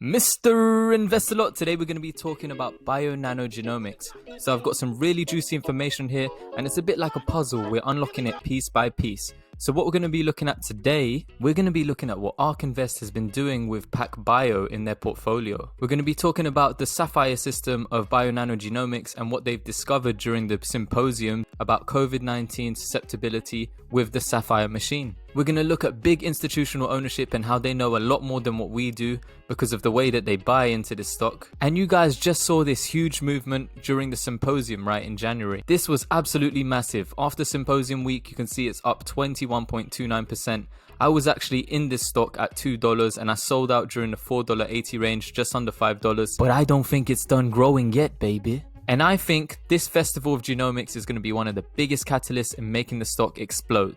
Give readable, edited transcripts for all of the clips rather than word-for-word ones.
Mr. Investor, today we're going to be talking about Bionano Genomics. So I've got some really juicy information here, and it's a bit like a puzzle. We're unlocking it piece by piece. So what we're going to be looking at today, we're going to be looking at what Ark Invest has been doing with PacBio in their portfolio. We're going to be talking about the Sapphire System of Bionano Genomics and what they've discovered during the symposium about COVID-19 susceptibility with the Sapphire machine. We're going to look at big institutional ownership and how they know a lot more than what we do because of the way that they buy into this stock. And you guys just saw this huge movement during the symposium, right, in January. This was absolutely massive. After symposium week, you can see it's up 21.29%. I was actually in this stock at $2 and I sold out during the $4.80 range, just under $5. But I don't think it's done growing yet, baby. And I think this festival of genomics is going to be one of the biggest catalysts in making the stock explode.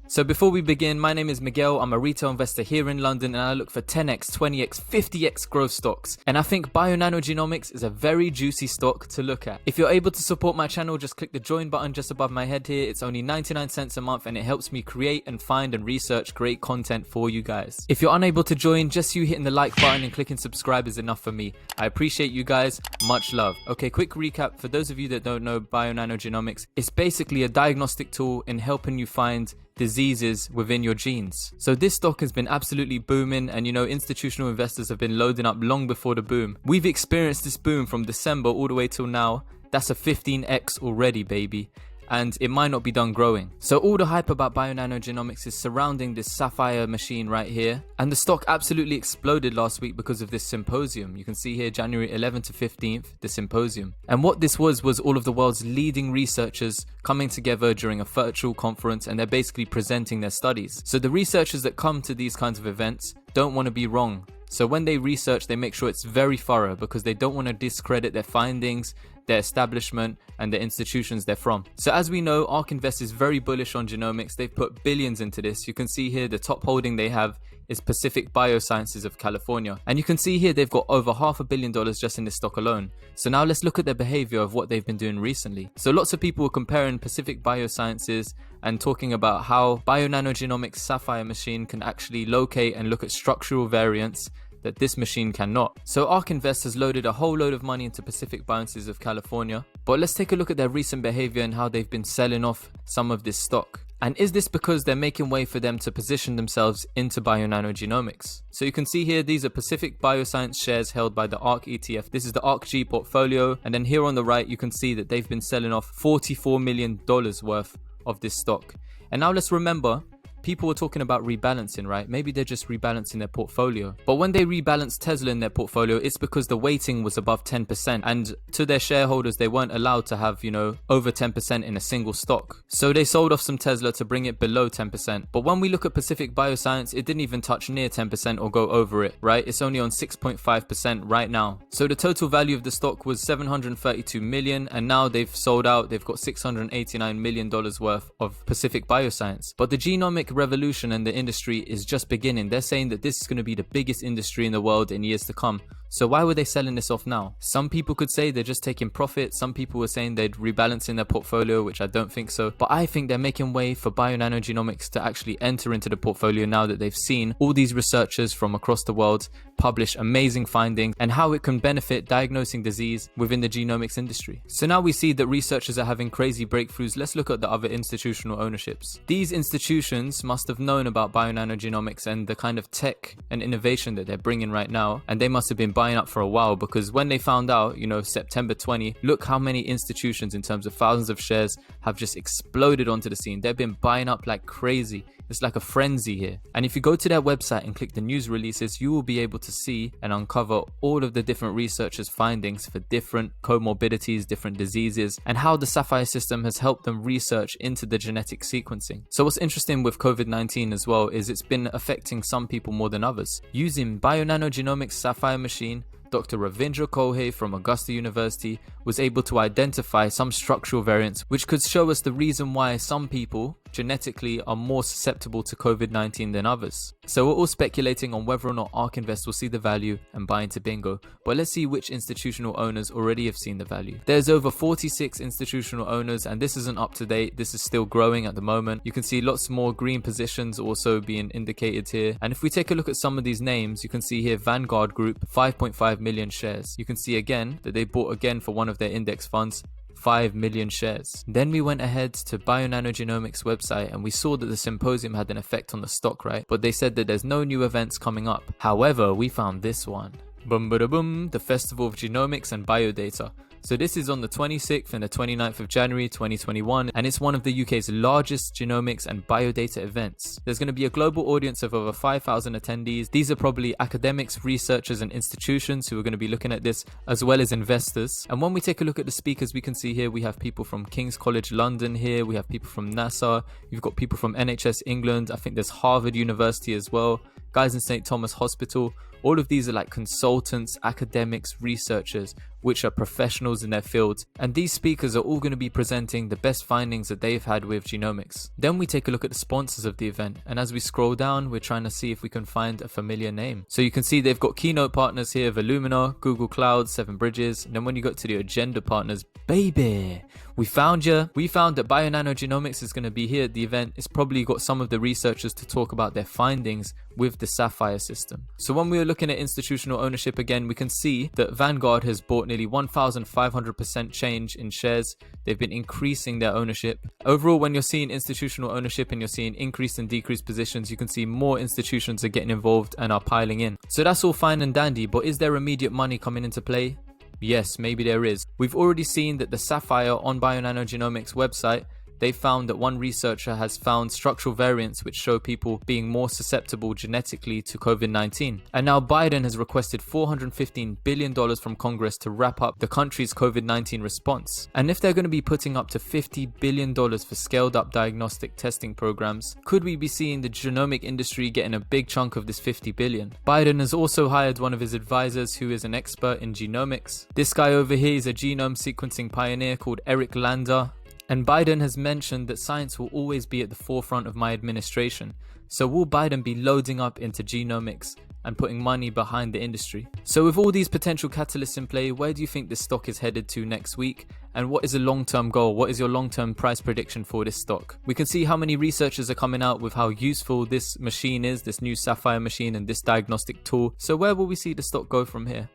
So before we begin, my name is Miguel. I'm a retail investor here in London and I look for 10x, 20x, 50x growth stocks. And I think Bionano Genomics is a very juicy stock to look at. If you're able to support my channel, just click the join button just above my head here. It's only 99 cents a month and it helps me create and find and research great content for you guys. If you're unable to join, just you hitting the like button and clicking subscribe is enough for me. I appreciate you guys. Much love. Okay, quick recap. For those of you that don't know Bionano Genomics, it's basically a diagnostic tool in helping you find diseases within your genes. So this stock has been absolutely booming, and institutional investors have been loading up long before the boom. We've experienced this boom from December all the way till now. That's a 15x already, baby. And it might not be done growing. So all the hype about Bionano Genomics is surrounding this Sapphire machine right here. And the stock absolutely exploded last week because of this symposium. You can see here January 11th to 15th, the symposium. And what this was all of the world's leading researchers coming together during a virtual conference, and they're basically presenting their studies. So the researchers that come to these kinds of events don't want to be wrong. So when they research, they make sure it's very thorough because they don't want to discredit their findings, their establishment, and the institutions they're from. So as we know, Ark Invest is very bullish on genomics. They've put billions into this. You can see here the top holding they have is Pacific Biosciences of California. And you can see here they've got over $500 million just in this stock alone. So now let's look at their behavior of what they've been doing recently. So lots of people were comparing Pacific Biosciences and talking about how Bionano Genomics Sapphire machine can actually locate and look at structural variants that this machine cannot. So Ark Invest has loaded a whole load of money into Pacific Biosciences of California. But let's take a look at their recent behavior and how they've been selling off some of this stock. And is this because they're making way for them to position themselves into Bionano Genomics? So you can see here, these are Pacific Bioscience shares held by the Ark ETF. This is the Ark G portfolio. And then here on the right, you can see that they've been selling off $44 million worth of this stock. And now let's remember, people were talking about rebalancing, right? Maybe they're just rebalancing their portfolio. But when they rebalanced Tesla in their portfolio, it's because the weighting was above 10%. And to their shareholders, they weren't allowed to have, over 10% in a single stock. So they sold off some Tesla to bring it below 10%. But when we look at Pacific Bioscience, it didn't even touch near 10% or go over it, right? It's only on 6.5% right now. So the total value of the stock was $732 million. And now they've sold out. They've got $689 million worth of Pacific Bioscience. But the genomic revolution in the industry is just beginning. They're saying that this is going to be the biggest industry in the world in years to come. So why were they selling this off now? Some people could say they're just taking profit. Some people were saying they'd rebalance in their portfolio, which I don't think so. But I think they're making way for Bionano Genomics to actually enter into the portfolio now that they've seen all these researchers from across the world publish amazing findings and how it can benefit diagnosing disease within the genomics industry. So now we see that researchers are having crazy breakthroughs. Let's look at the other institutional ownerships. These institutions must have known about Bionano Genomics and the kind of tech and innovation that they're bringing right now, and they must have been buying up for a while, because when they found out, September 20, look how many institutions in terms of thousands of shares have just exploded onto the scene. They've been buying up like crazy. It's like a frenzy here. And if you go to their website and click the news releases, you will be able to see and uncover all of the different researchers' findings for different comorbidities, different diseases, and how the Sapphire system has helped them research into the genetic sequencing. So what's interesting with COVID-19 as well is it's been affecting some people more than others. Using Bionano Genomics Sapphire machine, Dr. Ravindra Kohei from Augusta University was able to identify some structural variants which could show us the reason why some people genetically are more susceptible to COVID-19 than others. So we're all speculating on whether or not Ark Invest will see the value and buy into BNGO, but let's see which institutional owners already have seen the value. There's over 46 institutional owners, and this isn't up to date, this is still growing at the moment. You can see lots more green positions also being indicated here, and if we take a look at some of these names, you can see here Vanguard Group, 5.5 million shares. You can see again that they bought again for one of their index funds 5 million shares. Then we went ahead to Bionano Genomics website and we saw that the symposium had an effect on the stock, right? But they said that there's no new events coming up. However, we found this one. Boom bada boom, the Festival of Genomics and Biodata. So this is on the 26th and the 29th of January 2021, and it's one of the UK's largest genomics and biodata events. There's going to be a global audience of over 5,000 attendees. These are probably academics, researchers and institutions who are going to be looking at this, as well as investors. And when we take a look at the speakers, we can see here we have people from King's College London here, we have people from NASA, you've got people from NHS England, I think there's Harvard University as well, guys in St. Thomas Hospital. All of these are like consultants, academics, researchers, which are professionals in their fields, and these speakers are all going to be presenting the best findings that they've had with genomics. Then we take a look at the sponsors of the event, and as we scroll down, we're trying to see if we can find a familiar name. So you can see they've got keynote partners here, Illumina, Google Cloud, Seven Bridges, and then when you go to the agenda partners, baby, we found you. We found that Bionano Genomics is going to be here at the event. It's probably got some of the researchers to talk about their findings with the Sapphire System. So when we were looking at institutional ownership again, we can see that Vanguard has bought nearly 1,500% change in shares. They've been increasing their ownership. Overall, when you're seeing institutional ownership and you're seeing increased and decreased positions, you can see more institutions are getting involved and are piling in. So that's all fine and dandy, but is there immediate money coming into play? Yes, maybe there is. We've already seen that the Sapphire on Bionano Genomics website, they found that one researcher has found structural variants which show people being more susceptible genetically to COVID-19. And now Biden has requested $415 billion from Congress to wrap up the country's COVID-19 response. And if they're going to be putting up to $50 billion for scaled up diagnostic testing programs, could we be seeing the genomic industry getting a big chunk of this $50 billion? Biden has also hired one of his advisors who is an expert in genomics. This guy over here is a genome sequencing pioneer called Eric Lander. And Biden has mentioned that science will always be at the forefront of my administration. So will Biden be loading up into genomics and putting money behind the industry? So with all these potential catalysts in play, where do you think this stock is headed to next week? And what is a long-term goal? What is your long-term price prediction for this stock? We can see how many researchers are coming out with how useful this machine is, this new Sapphire machine and this diagnostic tool. So where will we see the stock go from here?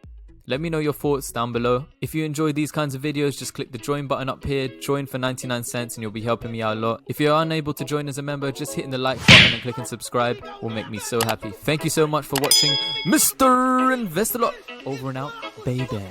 Let me know your thoughts down below. If you enjoy these kinds of videos, just click the join button up here, join for 99 cents and you'll be helping me out a lot. If you're unable to join as a member, just hitting the like button and clicking subscribe will make me so happy. Thank you so much for watching Mr. Investor Lot. Over and out, baby.